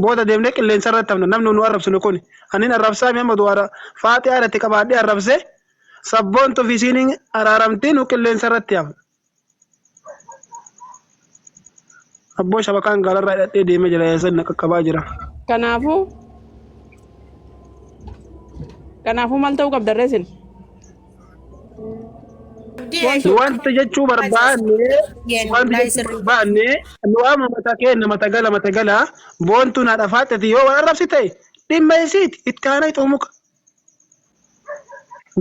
booda deemnee qilleensa irratti hafna namni nu arrabsinu kun anin arrabsaa mi'a maduwara faaxii haadhatti qabaadhee arrabsee sabboon tufisiin araaramtiin nu qilleensa irratti hafna. Abboo shabakaan gaalarraa hidhadhee deemee jira eessan na qaqqabaa jira. Kanaafuu maal ta'uu qabda reesin? Wanta jechuu barbaanne nu amma mata keenya mata gala boontu na dhafaateeti yoo waan arrabsi ta'e dhimma isiiti itkaana ixumuka.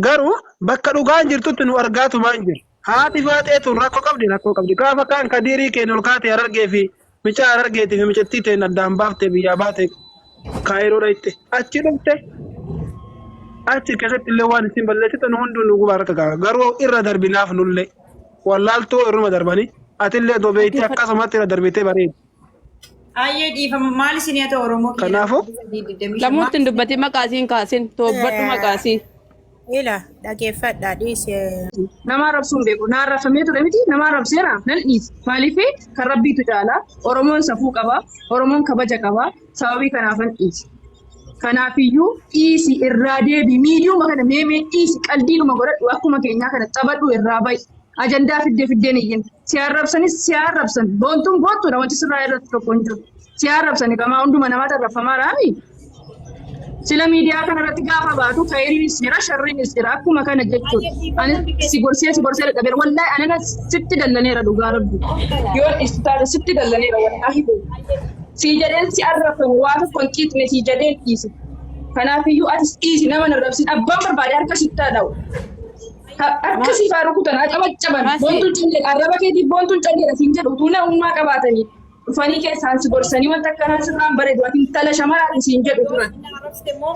Garuu bakka dhugaan jirtutti nu argaatumaan jira. Haati faaxeetuun rakkoo qabdi. Gaafa kaan kadiirii keenya ol kaatee Harargee fi micaa Harargeetii fi micattii ta'e addaan baaftee biyyaa baate Kaayiroodha itti achi dhufte. Achi keessatti illee waan isin balleessitan hunduu nu gubaarratti ga'a. Garuu irra darbinaaf nullee wallaaltuu irruma darbanii atillee dobeetti akkasumatti irra darbitee bareedu. Ayyee dhiifama maal isin haa ta'u Oromoo keenya. Kanaafuu lamuutti hin dubbatiin maqaasiin kaasin toobbadhu maqaasii. Ila dhageeffadhaa dhiisee. Nama arrabsuun beeku. Na arrabsamee ture miti. Nama arrabseera nan dhiise. Maaliif kan rabbiitu caala. Oromoon safuu qaba. Oromoon kabaja qaba. Sababii kanaafan dhiise. Kanaafiyyuu dhiisi irraa deebi miidiyuma kana meemee dhiisi qaldiinuma godhadhu akkuma keenyaa kana taphadhu irraa ba'i. Ajandaa fiddeen iyyin. Si arrabsan. Boontuun boontuudha wanti sirraa irratti tokko hin jiru. Si arrabsani qamaa hunduma namaatti arrabfamaa raami. Sila miidiyaa kana irratti gaafa baatu khayriinis jira sharriinis jira akkuma kana jechuudha. Ani si gorsee dhabeera wallahi anana sitti dallaneera dhugaa rabbi. Yoo istaara sitti dallaneera wallahi. Si jedheen si arrabfamu waa tokko hin qiixne si jedheen dhiisi. Kanaafiyyuu atis dhiisi nama narrabsin abbaan barbaade harka sittaa dha'u. Harka si faa rukutan caban boontuun callee arraba keetii boontuun calleedha siin jedhu utuu namummaa qabaatanii. Dhufanii keessaan si gorsanii wanta akkanaa sirraan bareedu ati intala shamaraati siin jedhu turan.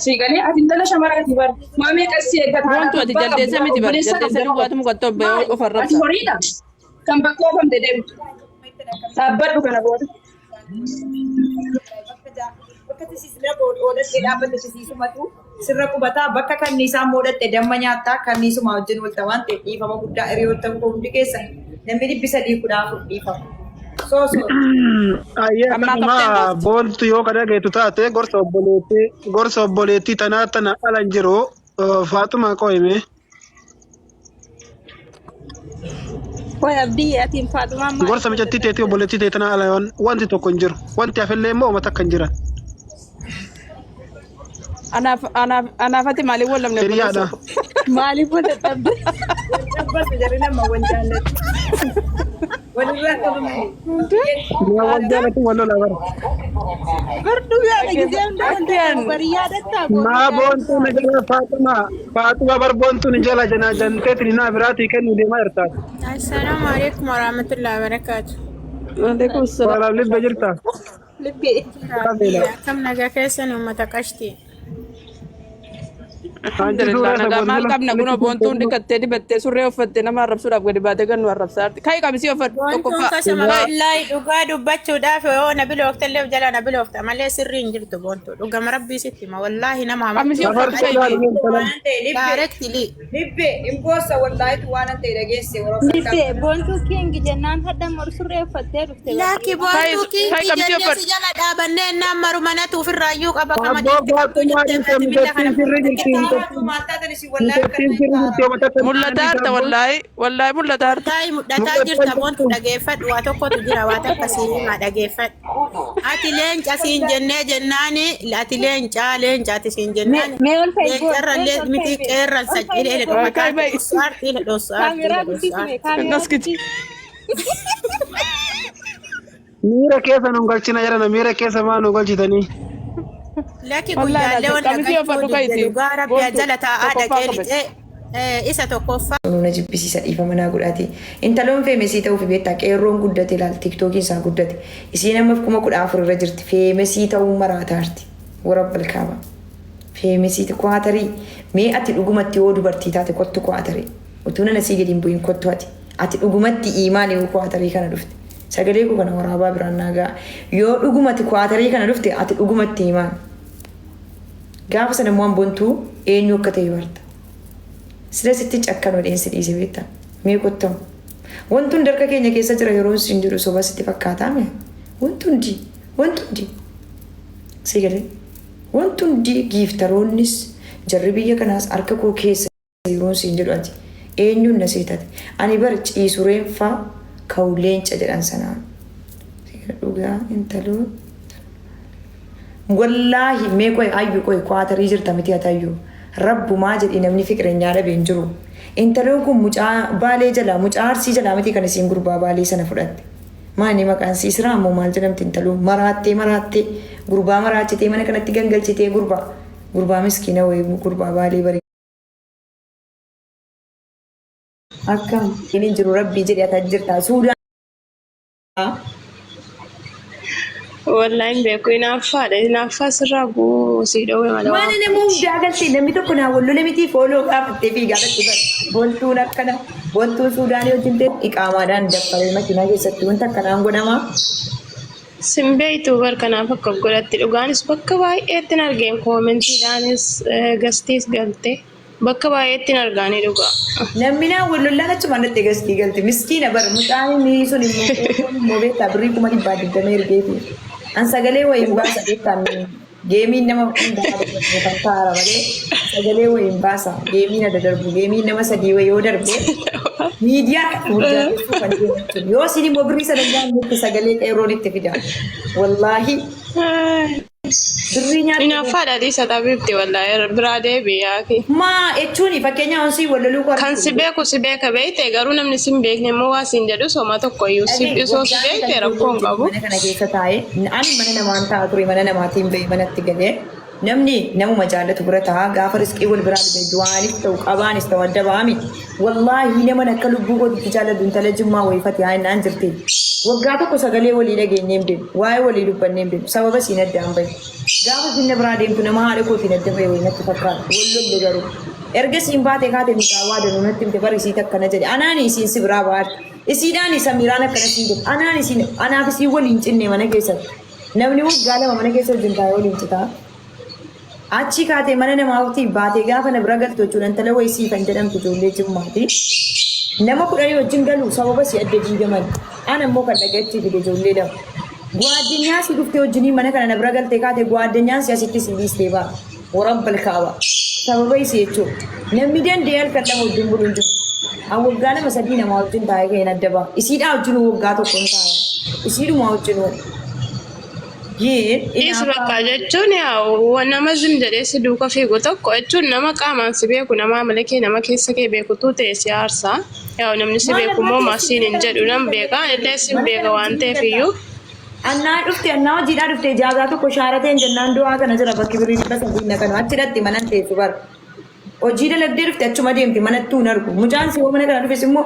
Siigalee ati intala shamaraati bar maamee qassi eeggata. Wantu ati jaldeessa miti bar jaldeessa duwwaatu mukattoo ba'ee of arrabsa. Ati horiidha kan bakka oofamte deemtu. Dhaabbadhu kana booda. Bakka tisiislee oodhattee dhaabbatte tisiisumatu sirra qubataa bakka kanniisaan moodhatte damma nyaattaa kanniisuma wajjin walta waan ta'e dhiifama guddaa hiriyoota hundi keessa namni 314 dhiifama. Akkasuma boontu yoo kana geetu taate gorsa obboleettii tanaa tana alan jiru Faatuma qoyime. Koy abdii atiin Faatuma maal? Gorsa mijattii teetii obboleettii tee tanaa alan wanti tokko hin jiru. Wanti hafillee immoo uummata akka hin jiran. Anaafati maaliif wal lamne? Hiriyaadha. Maaliif wal dhabbe? Dhabbatu jarri nama wal jaallatu. Walirraa qabamanii. Wal jaallatu wal lola bara. Bardu yaada gisee hundaa bari yaadataa. Maa boontuu na jala Faatuma bar boontuu ni jala janteetiin naa biraatii kennu deemaa jirtaati. Assalaamu alaikum warahmatullahi wabarakatuh. Waalaikum salaam. Walaaf libba jirtaa? Libbi. Kam nagaa keessan uummata qashti. Maal qabna kun boontuun dhiqattee dibattee surree uffattee nama arrabsuudhaaf gadi baatee gannu arrabsaarti. Kaayi qabisii uffadhu Boontuun kasuma wallahi dhugaa dubbachuudhaaf yoo na bilooftallee jala na biloofta malee sirrii hin jirtu boontuu dhugama rabbii sitti ma wallahi nama qabisii uffadhu kaayi. Directly. Libbe imboosa wallahi waan ta'e dhageesse Libbe boontuu kingi jennaan hadda mar surree uffattee dhufte. Laaki boontuu kingi jennee si jala dhaabannee naan maru manatu ofirraayyuu qaba qamadii. Mul'ataa harta wallahi mul'ataa harta. Taa'ii mul'ataa jirta boontuu dhageeffadhu waa tokkotu jira waa takka siin himaa dhageeffadhu. Ati leenca siin jennee jennaani ati leencaati siin jennaani. Leencarrallee miti qeerran sajjilee ile dhumataa dhossaarti ile dhossaarti. Miira keessa nu galchina jedhana miira keessa maa nu galchitanii. Laki guyyaalee wanta dhugaa rabbii jala taa'aa dhaqee lixee isa tokkoffaa. Nuna jibbisiisa dhiifama naa godhaati. Intaloon feemesii ta'uuf beektaa qeerroon guddate ilaal tiktookiin isaa guddate. Isiin amma 14,000 irra jirti feemesii ta'uu maraataarti. Warabbal kaaba. Feemesii kwaatarii mee ati dhugumatti yoo dubartii taate kottu kwaatarii. Utuu nana sii gadiin bu'iin kottu ati dhugumatti imaanii kwaatarii kana dhufte. Sagalee koo kana waraabaa biraan naagaa yoo dhugumatti kwaatarii kana dhufte ati dhugumatti imaan. Gaafa sana immoo boontuu eenyu akka ta'e barta. Sila sitti cakkan odeensi dhiise beektaa mee qottamu. Wanti hundi harka keenya keessa jira yeroo sin jiru soba sitti fakkaataa mee wanti hundi Sigari. Wantun di giiftaroonnis jarri biyya kanaas harka koo keessa yeroon siin jedhu ati eenyuun na seetate ani bar ciisureen faa ka'u leenca jedhan sanaan. Dhugaa intaloo. Wallaahi mee qoy ayyu qoy kwaatarii jirta miti atayyuu rabbumaa jedhi namni fiqireenyaa dhabeen jiru. Intaloon kun mucaa baalee jala mucaa arsii jala miti kan isiin gurbaa baalee sana fudhatte. Maani maqaan siisraa ammoo maal jedhamti intaloon maraattee gurbaa maraachitee mana kanatti gangalchitee gurbaa miskiina wayii gurbaa baalee bare. Akkam inni jiru rabbii jedhe ataa jirta suudaan. Wallahi beeku inaaffaadha sirraa buusiidha wayii Waan namuu jaagalti namni tokko naa wallola miti fooloo qaafattee fi gaafatti bar bontuun akkana bontuun suudaanii wajjin ta'e iqaamaadhaan daffaree makiinaa keessatti wanta akkanaan godhamaa. Simbeetu bar kanaaf akka godhatti dhugaanis bakka baay'eetti argeen koomentiidhaanis gastiis galte bakka baay'eetti argaanii dhugaa. Namni naa wallolaan achuma natti gastii galte miskiina bar mucaan inni sun immoo beektaa birrii 120 ergeefi. An sagalee wayii baasa beektaan geemiin nama kan taara malee sagalee wayii baasa geemiin adda darbu geemiin nama sadii wayii yoo darbe miidiyaa hojjechuu kan jennu yoo isin immoo birrii sana nyaannutti sagalee qeerroon itti fida wallaahi birrii nyaannu inaaffaadha dhiisa taphifti wallaahi biraa deebi'aa fi maa jechuuni fakkeenya onsii wallaluu kan si beeka beekte garuu namni si hin beekne immoo waa siin jedhu sooma tokko iyyuu si beekte rakkoon qabu. Mana kana keessa taa'ee ani mana namaan ta'a ture mana namaatiin bahee manatti galee namni namuma jaallatu bira ta'a gaafa riskii wal biraa dhibee du'aanis ta'u qabaanis ta'u adda ba'ami wallaahi nama akka lubbuu kootitti jaallatu intala jimmaa wayifate haa innaan jirti. Waggaa tokko sagalee walii dhageenyee hin beeku waa'ee walii dubbannee hin beeku sababa siin addaan bahe gaafa sinna biraa deemtu nama haadha kootiin adda bahe wayii natti fakkaata wallolle garuu erga siin baate kaate miqaawaa danuu natti himte bara isiit akkana jedhe anaani isiin si biraa baate isiidhaan isa miiraan akkana siin jedhe anaani isiin anaaf isii waliin cinne mana keessatti namni waggaa lama mana keessa wajjin taa'ee waliin citaa achi kaatee mana namaatti baatee gaafa na bira galtu jechuudha intala wayii siifan jedhamtu ijoollee jimmaati. Nama kudhanii wajjin galu sababa si adda diigaman ana immoo kan dhagachi fide ijoollee lama. Gwaaddenyaa si dhuftee wajjinii mana kana na bira galtee kaate gwaaddenyaan si asitti si dhiistee ba'a. Warabbal kaaba. Sababa isii jechuudha. Namni danda'ee halkan lama wajjin bulu hin jiru. An waggaa lama sadii nama wajjin taa'ee ka'een adda ba'a. Isiidhaa wajjin waggaa tokko hin taa'e. Isiidhuma wajjin Dhiisu bakka jechuun nama zim jedhee si duuka fiigu tokko jechuun nama qaamaan si beeku nama malakee nama keessa kee beekutu ta'e si aarsa. Namni si beeku immoo maasiin hin jedhu nam beeka illee si beeka waan ta'eef iyyuu. Annaa hojiidhaa dhuftee jaazaa tokko shaarateen jennaan du'aa kana jira bakki birii dhibba sadii na kanu achidhatti manan teessu bara. Hojii dalagdee dhufte achuma deemti manattuu hin argu. Mucaan si mana kana dhufes immoo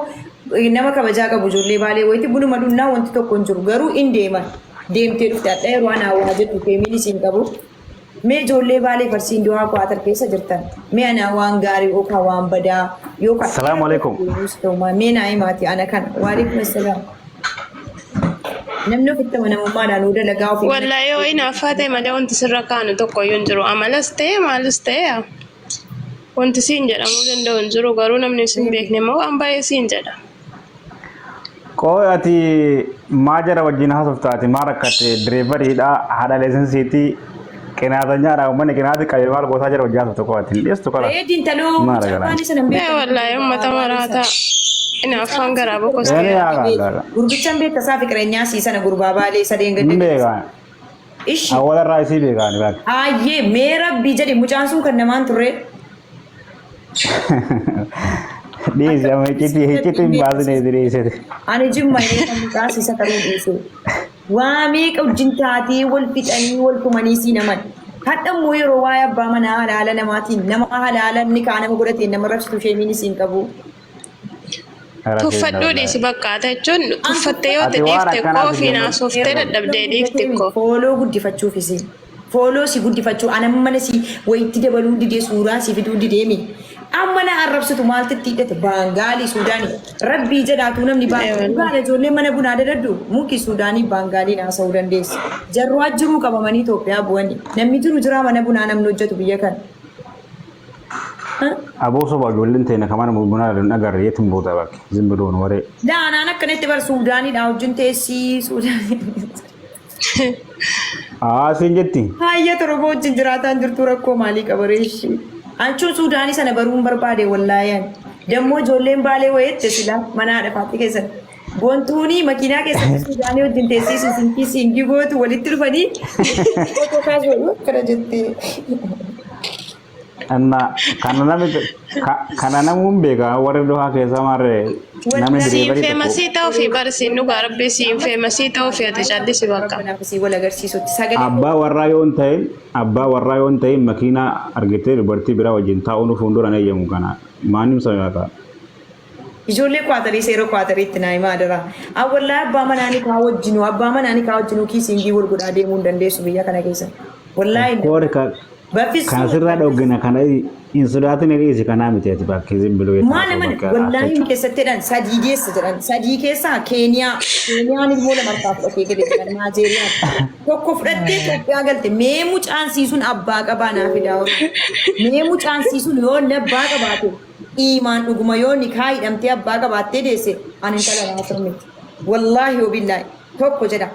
nama kabajaa qabu ijoollee baalee wayiiti bunuma dhunnaa wanti tokko hin jiru garuu hin deeman. Deemtee dhufte adda yeroo ana waa jettu feemiin isiin qabu. Mee ijoollee baalee farsiin du'aa kwaatar keessa jirtan. Mee ana waan gaarii yookaan waan badaa yookaan. Salaamu alaikum. Mee naa himaati ana kana. Waalaikum assalaam. Namni ofitti amanamummaadhaan uu dalagaa ofii. Wallaahi yoo inaaffaa ta'e malee wanti sirra kaanu tokko iyyuu hin jiru. Amalas ta'e maalis ta'e wanti siin jedhamuu danda'u hin jiru garuu namni siin beekne immoo waan baay'ee siin jedha. Koo ati maajara wajjin haasoftaati maa rakkate direevariidha haadha leesensiitii qinaatanyaadha uummanni qinaati qabee maal gootaa jira wajjin haasofta koo ati dhiyeessu qala. Wallaahi uummata maraataa inaaffaan garaa boqosa. Gurbichaan beektasaa fiqireenyaa siisana gurbaa baalee sadeen gadda. Beekaan. Ishi. Awwalarraa isii beekaan baati. Ayyee mee rabbii jedhi mucaan sun kan namaan turre. Dhiisi amma icciitti hin baasne dhiisete. Ani jimma inni kan mucaa siisa qaruu dhiise. Waa meeqa wajjin taatee wal fixanii wal tumanii sii naman. Hadha immoo yeroo waa'ee abbaa manaa halaala namaatiin nama halaala inni kaa nama godhatee nama rabsitu sheemiin isiin qabu. Tuffadhuu dhiisi bakkaata jechuun tuffattee yoo ta'e dhiifte koofii naasoftee dadhabdee dhiifte koo. Fooloo guddifachuuf isin. Fooloo si guddifachuu ana mana si wayitti dabaluu didee suuraa si fiduu dideemi. Amma na arrabsitu maaltu hidhate Baangaalii Suudaanii rabbii jedhaatu namni baay'ee gaala ijoollee mana bunaa dadaddu muki Suudaanii Baangaalii naasa'uu dandeessi. Jarru ajjiruu qabamanii Itoophiyaa bu'anii namni jiru jira mana bunaa namni hojjetu biyya kana. Aboo soba ijoolleen teenya kamana bunaa dhagarre yeetiin boota bakki zimbidoon waree. Daanaan akkanatti bar Suudaaniidha wajjin teessii Suudaanii. Siin jetti. Hayya torba wajjin jiraataan jirtu rakkoo maalii qabareeshi. Anchuun Suudaanii sana baruun barbaade wallaayan. Dammoo ijoolleen baalee wayeette sila manaa dhafaatti keessatti. Boontuunii makiinaa keessatti Suudaanii wajjin teessisuu sinkii gootu walitti dhufanii footoo kaasuu akkana jettee. Kana namuun beekaa warri dohaa keessa marree namni Siin feemasii ta'uu fi barsiin dhugaa rabbi siin feemasii ta'uu fi ati callisi bakka. Naafisii wal agarsiisutti sagalee. Abbaa warraa yoo hin ta'in makiinaa argitee dubartii biraa wajjin taa'uun fuuldura eeyyamu kana maannim sodaata. Ijoollee kwaatarii seera kwaatariitti naa himaa dara. Awwallaa abbaa manaanii kaa wajjinuu kiisiingii wal godhaa deemuu hin dandeessu biyya kana keessa. Wallaahi. Kan sirraa dhoggina kana hin sodaatin dhiisi kanaa miti ati bakkee zimbiloo jechuudha. Maal wallaahi keessattiidhaan sadii geessa jedhan sadii keessaa Keeniyaan ilmoo lamarraa fudhatee gadi jedhan Naajeeriyaan tokko fudhattee Itoophiyaa galte mee mucaansiisuun abbaa qabaa naa fidaa mee mucaansiisuun yoo abbaa qabaate imaan dhuguma yoo nikaa hidhamtee abbaa qabaattee deesse ani intala naa sirmiti wallaahi yoo billaahi tokko jedha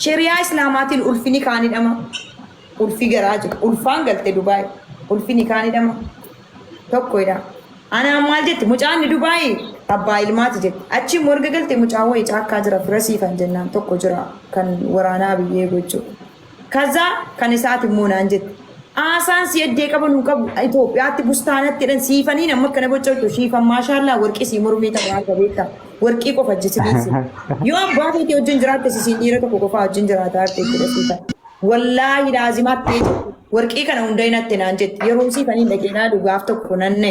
shariyaa islaamaatiin ulfini kaan hidhama. Ulfi garaa jira. Ulfaan galte Dubaay. Ulfi ni kaani dama. Tokko ida. Ana maal jetti mucaan ni Dubaay abbaa ilmaati jetti. Achi morga galte mucaan wayii caakkaa jira firasiifan jennaan tokko jira kan waraanaa biyyee gochuu. Kaza kan isaati immoo naan jetti. Aasaan si eddee qaban nu qabu Itoophiyaatti bustaanatti jedhan siifanii nama kana gochuu siifan maashaallah warqii si mormii ta'aa qabeetta. Warqii qofa jisiisi. Yoo abbaa feetee wajjin jiraatte sisiin dhiira tokko qofa wajjin jiraataa arte jedhasiifan. Wallahi laazimaatti warqii kana hunda hinatti naan jetti yeroo siifaniin dhaqeenaa dhugaaf tokko nanne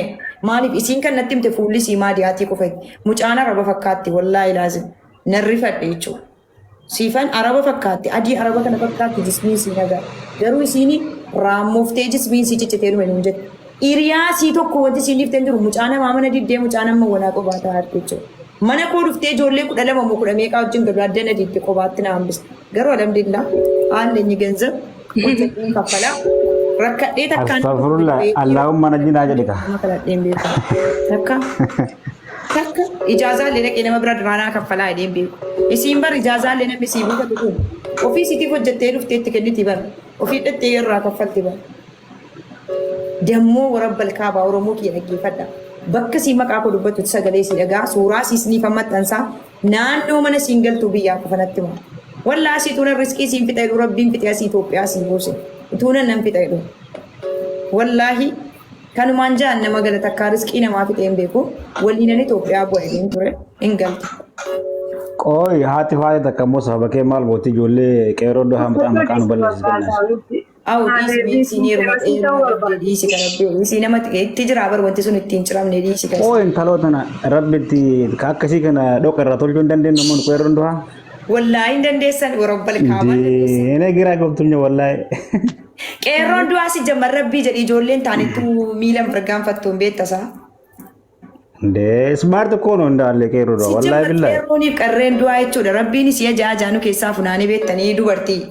maaliif isiin kan natti himte fuulli siimaa dhiyaatii qofatti mucaan araba fakkaatti wallahi laazim narri fadhe jechuudha siifan araba fakkaatti adii araba kana fakkaatti jismiin sii nagaa garuu isiin raammoftee jismiin sii ciccitee dhume nuun jetti hiriyaa sii tokko wanti siin dhiifteen jiru mucaan namaa mana diddee mucaan amma walaa qobaataa harte jechuudha. Mana koo dhuftee ijoollee 12 moo 10 meeqaa wajjin gabaadana diitti qobaatti na hambiste. Garuu alhamdulillah haalli genzab hojjetiin kaffala. Rakkadhee takkaan. Astaghfirullah Allahumma najjinaa jedhika. Makaladheen beeku. Takka ijaazaa illee dhaqee nama bira duraanaa kaffalaa jedheen beeku. Isiin bar ijaazaa illee namni sii buufatu kun ofii siitiif hojjettee dhufteetti kenniti bar ofii dhattee irraa kaffalti bar. Dammoo warabbal kaabaa Oromoo kiyya dhaggeeffadha. Bakka si maqaa koo dubbatu sagalee si dhagaa suuraa siisniif maxxansaa naannoo mana siin galtuu biyyaa kufanatti maa wallaa si tuuna riskii siin fixa jedhu rabbiin fixe asii Itoophiyaa siin buuse tuuna nan fixa jedhu wallaahi kanumaan jaan nama galata akka riskii namaa fixe hin beeku waliinan Itoophiyaa bu'ee hin ture hin galte. Qooyi haati faayee takka immoo sababa kee maal gootii ijoollee qeerroo iddoo hamxaa maqaan balleessi. Awu diisi ni rumah diisi kana diisi nama itti jira bar wanti sun ittiin ciramne diisi kana. Oo intaloota na rabbitti akkasii kana dhoqa irraa tolchuu hin dandeenyu namoonni qeerroon duhaa. Wallaahi hin dandeessan warabbal kaaba. Ene giraa gooftumnya wallaahi. Qeerroon duhaa si jamar rabbii jedhi ijoolleen taanittu miila mirgaanfattu hin beektasaa. Ndee smart kono ndaalle qeerroo duhaa wallaahi billaahi. Qeerrooniif qarreen duhaa jechuudha rabbiin si jaanu keessaa funaanee beektanii dubartii.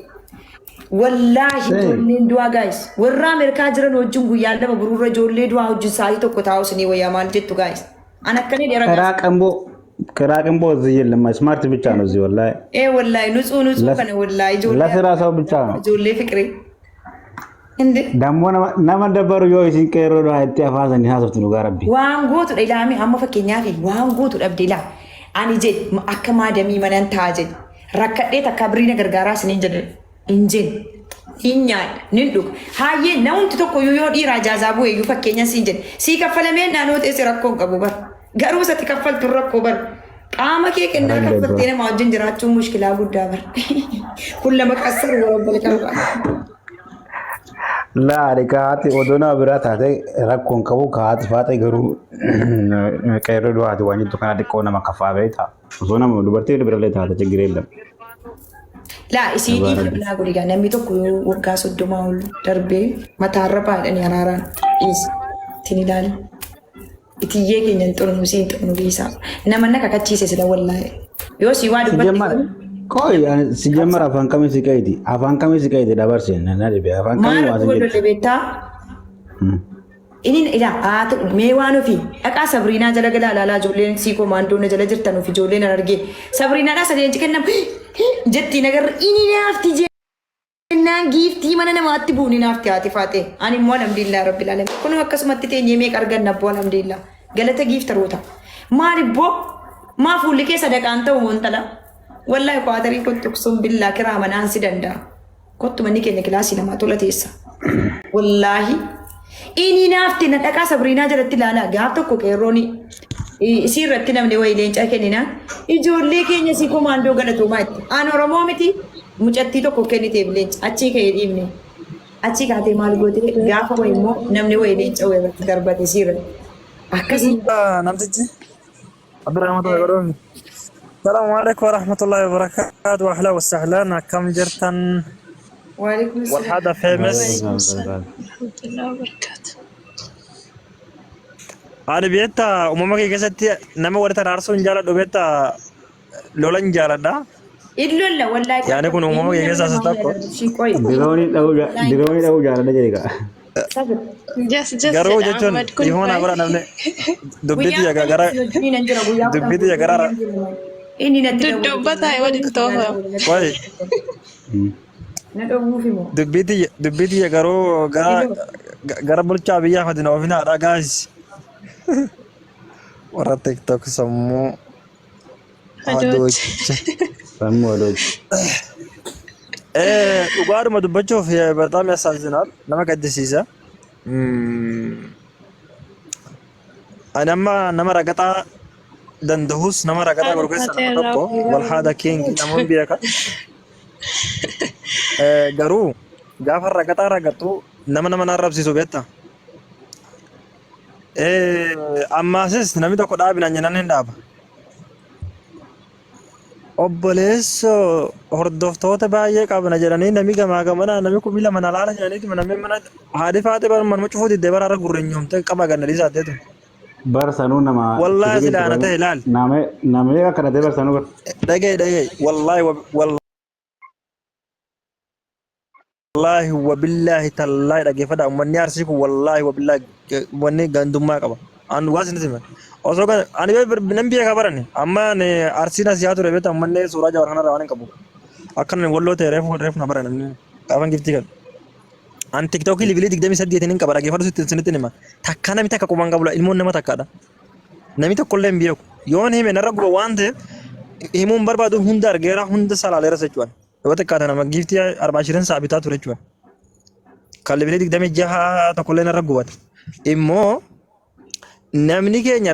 Wallahi ijoolleen du'aa guys warra Ameerikaa jiran wajjin guyyaa lama gururra ijoollee du'aa wajjin sa'aatii tokko taa'u sinii wayyaa maal jettu guys an akkanii dheeraa karaa qamboo እዚህ የለም ስማርት ብቻ ነው እዚህ ወላሂ ወላሂ ንጹህ kana wallahi ijoollee ለስራ ሰው ብቻ ነው ijoollee ፍቅሬ እንዴ ደግሞ nama dabbaru yoo isin qeerroo du'aa itti afaasanii haasoftu nu gaarabbi waan gootu ilaami amma fakkeenyaaf waan gootu dhabde ilaa ani jedhe akka maadamii manan ta'a jedhe rakkadhee takka biriina gargaaraa siniin jedhe Injin hinya nindu haye naunti tokko yoo dhiiraa jaazaa bu'e yoo fakkeenya siin jedhe sii kaffalamee naannoo teesse rakkoon qabu bar garuu satti kaffaltu rakkoo bar qaama kee kennaa kaffaltee nama wajjin jiraachuun mushkilaa guddaa bar kun lama qassar warabbal qaba. Laa haati odona biraa taate rakkoon qabu haati faate garuu qeerroo du'aati waan jettu kana xiqqoo nama kaffaa beekta osoo nama dubartii birallee taate chigiree lam. Laa isii dhiifamnaa godhigaa namni tokko waggaa 30 ol darbee mataarra baadhanii araaraan dhiisi ittiin ilaali. Itiyyee keenya hin xurnu siin xurnu dhiisaa. Nama na kakachiise sila wallaahi. Yoo si waa dubbatti. Koi si jammar afaan kamii si qayti dabarsee nana dhibe afaan kamii waa si jettu. Maal beektaa? Inni ila haatu mee waan ofii dhaqaa Sabriinaa jala galaa laalaa ijoolleen sii koomaandoon jala jirtan of ijoolleen argee Sabriinaadhaa sadeen kennam jetti nagarra inni naafti Naan giiftii mana namaatti buuni naaf taate faate. Ani immoo alhamdulillah rabbil alamin. Kun akkasumatti teenyee meeqa arganna abboo alhamdulillah. Galata giiftaroota. Maal ibboo maa fuulli kee sadaqaan ta'u wantala. Wallahi qaatarii kottuqsuun billaa kiraa manaan si danda'a. Kottu manni keenya kilaasii namaa tola teessa. Wallahi. Inni naafti na dhaqaa Sabriinaa jalatti ilaalaa gaaf tokko qeerrooni. Isii irratti namni wayii leencaa kenninaan ijoollee keenya si komaandoo galatoomaa itti. Aan Oromoo miti. Mucattii tokko kenniteef leenca achii ka'ee dhiibne achii kaatee maal goote gaafa wayii immoo namni wayii leenca wayii irratti darbate siirra akkasii. Namtichi Abdurrahman Tawagaroomi. Salaamu alaikum warahmatullahi wabarakatuh. Ahlan wa sahlan. Akkam jirtan? Waalaikum salaam. Walhada famous. Warahmatullahi wabarakatuh. Ani beekta uumama kee keessatti nama walitti araarsuun jaaladhu beekta lolan jaaladha. Illolla wallahi. Yaani kun uumama kee keessaa isa tokko. Diroonii dha'uu jaalladha jedhega. Garuu jechuun dhihoon abira namni dubbitti gara Inni natti Dudubbataa walitti toofa. wayi na dhowwuufi moo. dubbitti garuu gara bulchaa biyyaa fadina ofinaadha gaas warra tiktok sammuu adoocha. Sammuu adoocha. Dhugaadhuma dubbachuuf በጣም ያሳዝናል nama gaddisiisa. Ani amma nama ragaxaa danda'us nama ragaxaa gurguressa nama tokko wal haada keengi namoonni beekan. Garuu gaafa ragaxaa ragaxu nama nama narrabsiisu beekta. Ammaasis namni tokko dhaabinaan jennaan hin dhaaba. Obboleesso hordoftoota baay'ee qabna jedhanii namni gamaa gamana namni kubii lama na laala jedhaniitu namni mana haadhi faate manuma cufuu diddee baraarra gurreenyoomte qaba gannadii isaatteetu. Barsanuu nama. Wallaahi silaana ta'e ilaali. Nama akkana ta'e barsanuu bar. Dhagaye wallaahi wabillaahi tallaahi dhageeffadha uummanni arsii kun wallaahi wabillaahi wanni gandummaa qaba. Ani waa sinni siman. Osoo ani nan beekaa baranne amma arsiin as yaa ture beektaa uummanni suuraa jawar kanarraa waan hin qabu. Akkana walloo ta'e reefu na baran qaafan giftii kan. Ani tiktookii libilii 28 hin qaba dhageeffadhu sinitti hima. Takka namni takka quban qabula ilmoon nama takkaadha. Namni tokkollee hin beeku. Yoon hime narra guba waan ta'eef himuun barbaadu hunda argeera hunda salaaleera jechuudha. Yoo xiqqaate nama giftii 45 saabitaa ture jechuudha. Kan libilii 26 tokkollee narra gubate. Immoo namni keenya